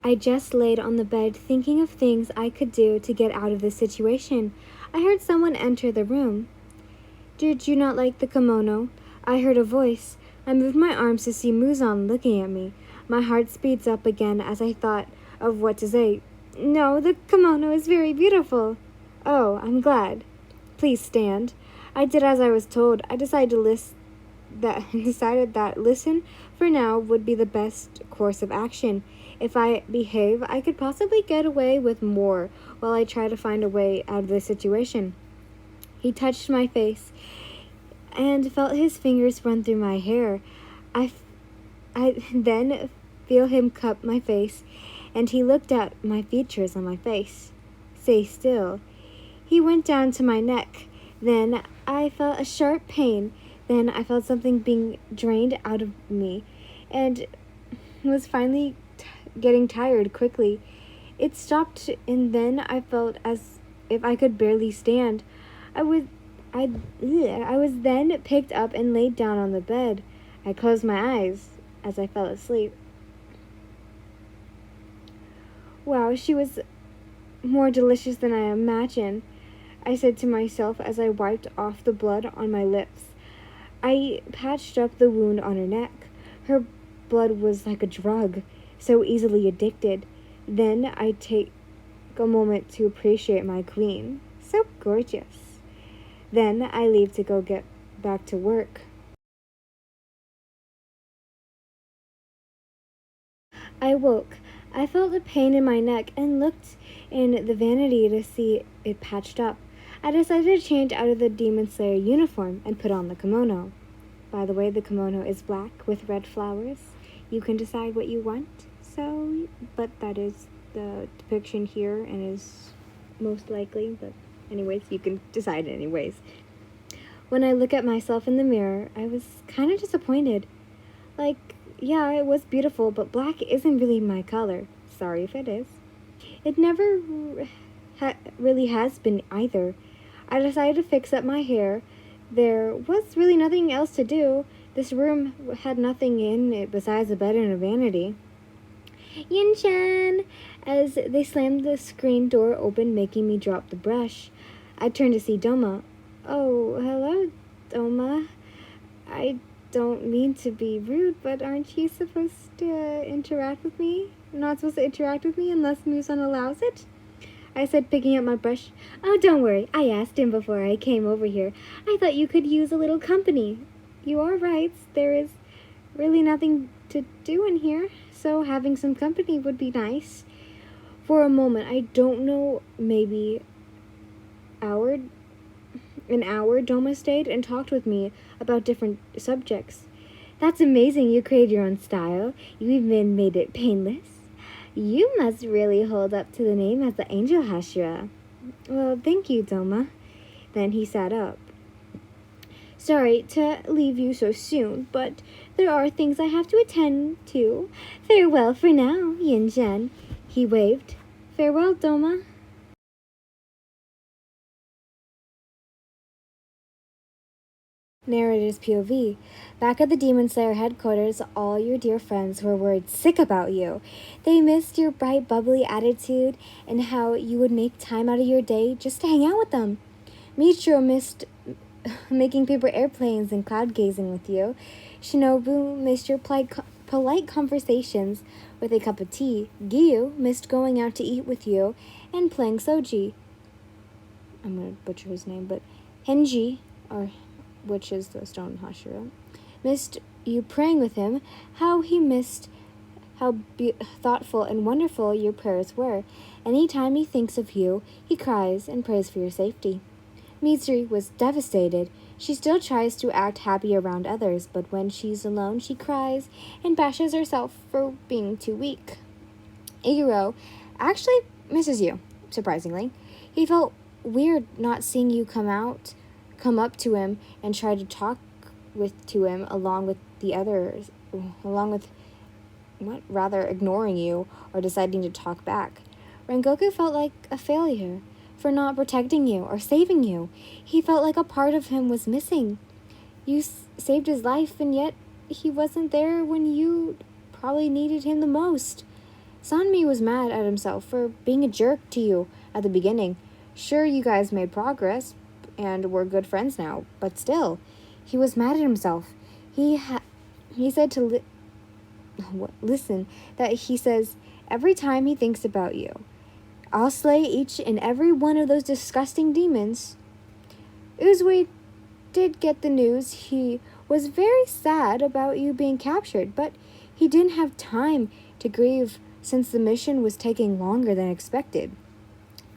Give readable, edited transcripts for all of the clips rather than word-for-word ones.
I just laid on the bed thinking of things I could do to get out of this situation. I heard someone enter the room. Did you not like the kimono? I heard a voice. I moved my arms to see Muzan looking at me. My heart speeds up again as I thought of what to say. No, the kimono is very beautiful. Oh, I'm glad. Please stand. I did as I was told. I decided that listen for now would be the best course of action. If I behave, I could possibly get away with more while I try to find a way out of this situation. He touched my face and felt his fingers run through my hair. I then feel him cup my face, and he looked at my features on my face. Stay still. He went down to my neck. Then I felt a sharp pain. Then I felt something being drained out of me, and was finally getting tired quickly. It stopped, and then I felt as if I could barely stand. I was then picked up and laid down on the bed. I closed my eyes as I fell asleep. Wow, she was more delicious than I imagined, I said to myself as I wiped off the blood on my lips. I patched up the wound on her neck. Her blood was like a drug, so easily addicted. Then I take a moment to appreciate my queen. So gorgeous. Then I leave to go get back to work. I woke. I felt a pain in my neck and looked in the vanity to see it patched up. I decided to change out of the Demon Slayer uniform and put on the kimono. By the way, the kimono is black with red flowers. You can decide what you want. But that is the depiction here and is most likely. But anyways, you can decide anyways. When I look at myself in the mirror, I was kind of disappointed. Yeah, it was beautiful, but black isn't really my color. Sorry if it is. It never really has been either. I decided to fix up my hair. There was really nothing else to do. This room had nothing in it besides a bed and a vanity. Yin-chan! As they slammed the screen door open, making me drop the brush. I turned to see Doma. Oh, hello, Doma. I don't mean to be rude, but aren't you supposed to interact with me? Not supposed to interact with me unless Muzan allows it? I said, picking up my brush. Oh, don't worry. I asked him before I came over here. I thought you could use a little company. You are right. There is really nothing to do in here, so having some company would be nice. For a moment, I don't know, maybe an hour, Doma stayed and talked with me about different subjects. That's amazing. You created your own style. You even made it painless. You must really hold up to the name as the Angel Hashira. Well, thank you, Doma. Then he sat up. Sorry to leave you so soon, but there are things I have to attend to. Farewell for now, Yin-chan. He waved. Farewell, Doma. Narrator's POV. Back at the Demon Slayer headquarters, all your dear friends were worried sick about you. They missed your bright, bubbly attitude and how you would make time out of your day just to hang out with them. Michiro missed making paper airplanes and cloud gazing with you. Shinobu missed your polite conversations with a cup of tea. Giyu missed going out to eat with you and playing Soji. I'm going to butcher his name, but Henji, which is the stone Hashira, missed you praying with him, how he missed how thoughtful and wonderful your prayers were. Any time he thinks of you, he cries and prays for your safety. Mitsuri was devastated. She still tries to act happy around others, but when she's alone, she cries and bashes herself for being too weak. Iguro actually misses you, surprisingly. He felt weird not seeing you come up to him and try to talk to him along with ignoring you or deciding to talk back. Rengoku felt like a failure for not protecting you or saving you. He felt like a part of him was missing. You saved his life, and yet he wasn't there when you probably needed him the most. Sanmi was mad at himself for being a jerk to you at the beginning. Sure, you guys made progress and were good friends now, but still, he was mad at himself. He said to listen that he says every time he thinks about you, I'll slay each and every one of those disgusting demons. Uzui did get the news. He was very sad about you being captured, but he didn't have time to grieve since the mission was taking longer than expected.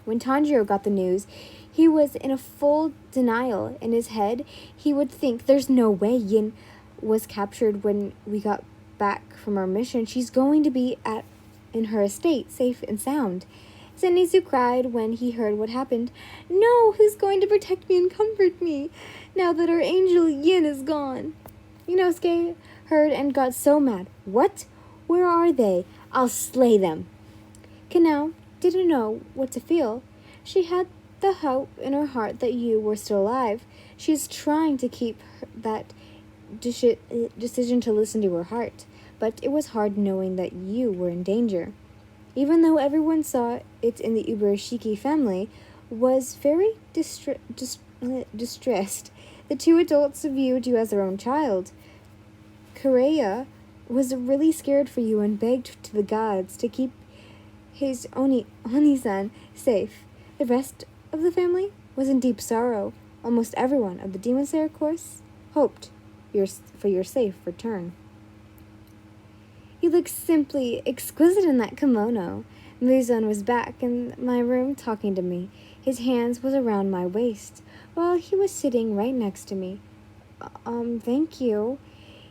When Tanjiro got the news, he was in a full denial. In his head, he would think, there's no way Yin was captured when we got back from our mission. She's going to be in her estate, safe and sound. Zenitsu cried when he heard what happened. No, who's going to protect me and comfort me now that our angel Yin is gone? Inosuke heard and got so mad. What? Where are they? I'll slay them. Kanao didn't know what to feel. She had the hope in her heart that you were still alive. She's trying to keep that decision to listen to her heart, but it was hard knowing that you were in danger. Even though everyone saw it in the Ibarashiki family was very distressed, the two adults viewed you as their own child. Kureya was really scared for you and begged to the gods to keep his Oni-san safe. The rest of the family was in deep sorrow. Almost everyone of the Demon Slayer course hoped for your safe return. You look simply exquisite in that kimono. Muzan was back in my room talking to me. His hands was around my waist while he was sitting right next to me. Thank you.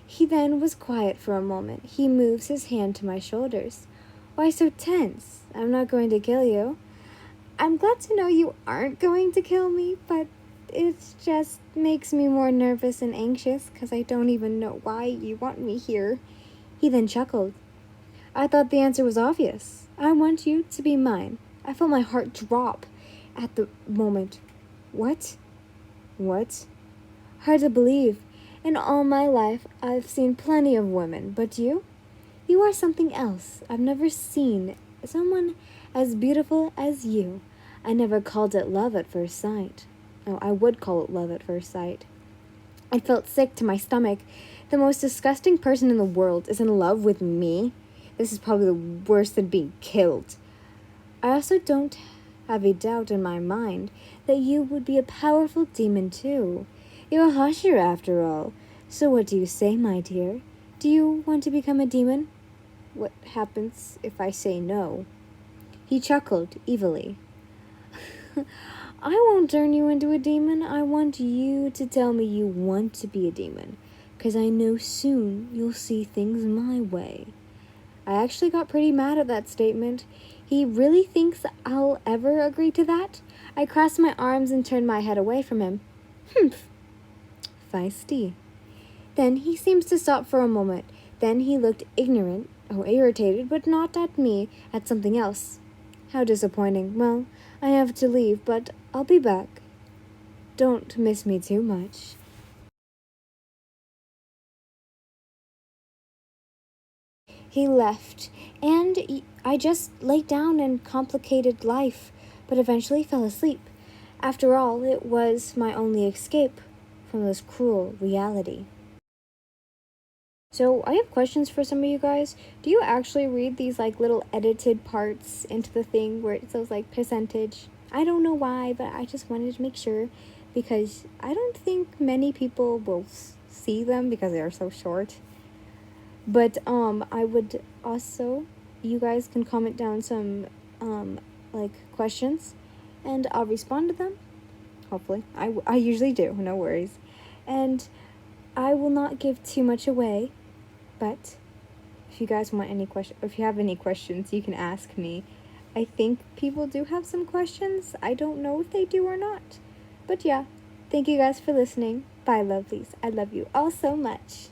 He then was quiet for a moment. He moves his hand to my shoulders. Why so tense? I'm not going to kill you. I'm glad to know you aren't going to kill me, but it just makes me more nervous and anxious because I don't even know why you want me here. He then chuckled. I thought the answer was obvious. I want you to be mine. I felt my heart drop at the moment. What? What? Hard to believe. In all my life, I've seen plenty of women, but you? You are something else. I've never seen someone as beautiful as you. I never called it love at first sight. Oh, I would call it love at first sight. I felt sick to my stomach. The most disgusting person in the world is in love with me. This is probably the worse than being killed. I also don't have a doubt in my mind that you would be a powerful demon too. You're a Hashira after all. So what do you say, my dear? Do you want to become a demon? What happens if I say no? He chuckled evilly. I won't turn you into a demon. I want you to tell me you want to be a demon, 'cause I know soon you'll see things my way. I actually got pretty mad at that statement. He really thinks I'll ever agree to that? I crossed my arms and turned my head away from him. Humph. Feisty. Then he seems to stop for a moment. Then he looked irritated, but not at me, at something else. How disappointing. Well, I have to leave, but I'll be back. Don't miss me too much. He left, and I just laid down and complicated life, but eventually fell asleep. After all, it was my only escape from this cruel reality. So I have questions for some of you guys. Do you actually read these little edited parts into the thing where it says percentage? I don't know why, but I just wanted to make sure because I don't think many people will see them because they are so short. But I would also, you guys can comment down some questions and I'll respond to them. Hopefully. I usually do, no worries. And I will not give too much away, but if you guys want any if you have any questions, you can ask me. I think people do have some questions. I don't know if they do or not. But yeah, thank you guys for listening. Bye, lovelies. I love you all so much.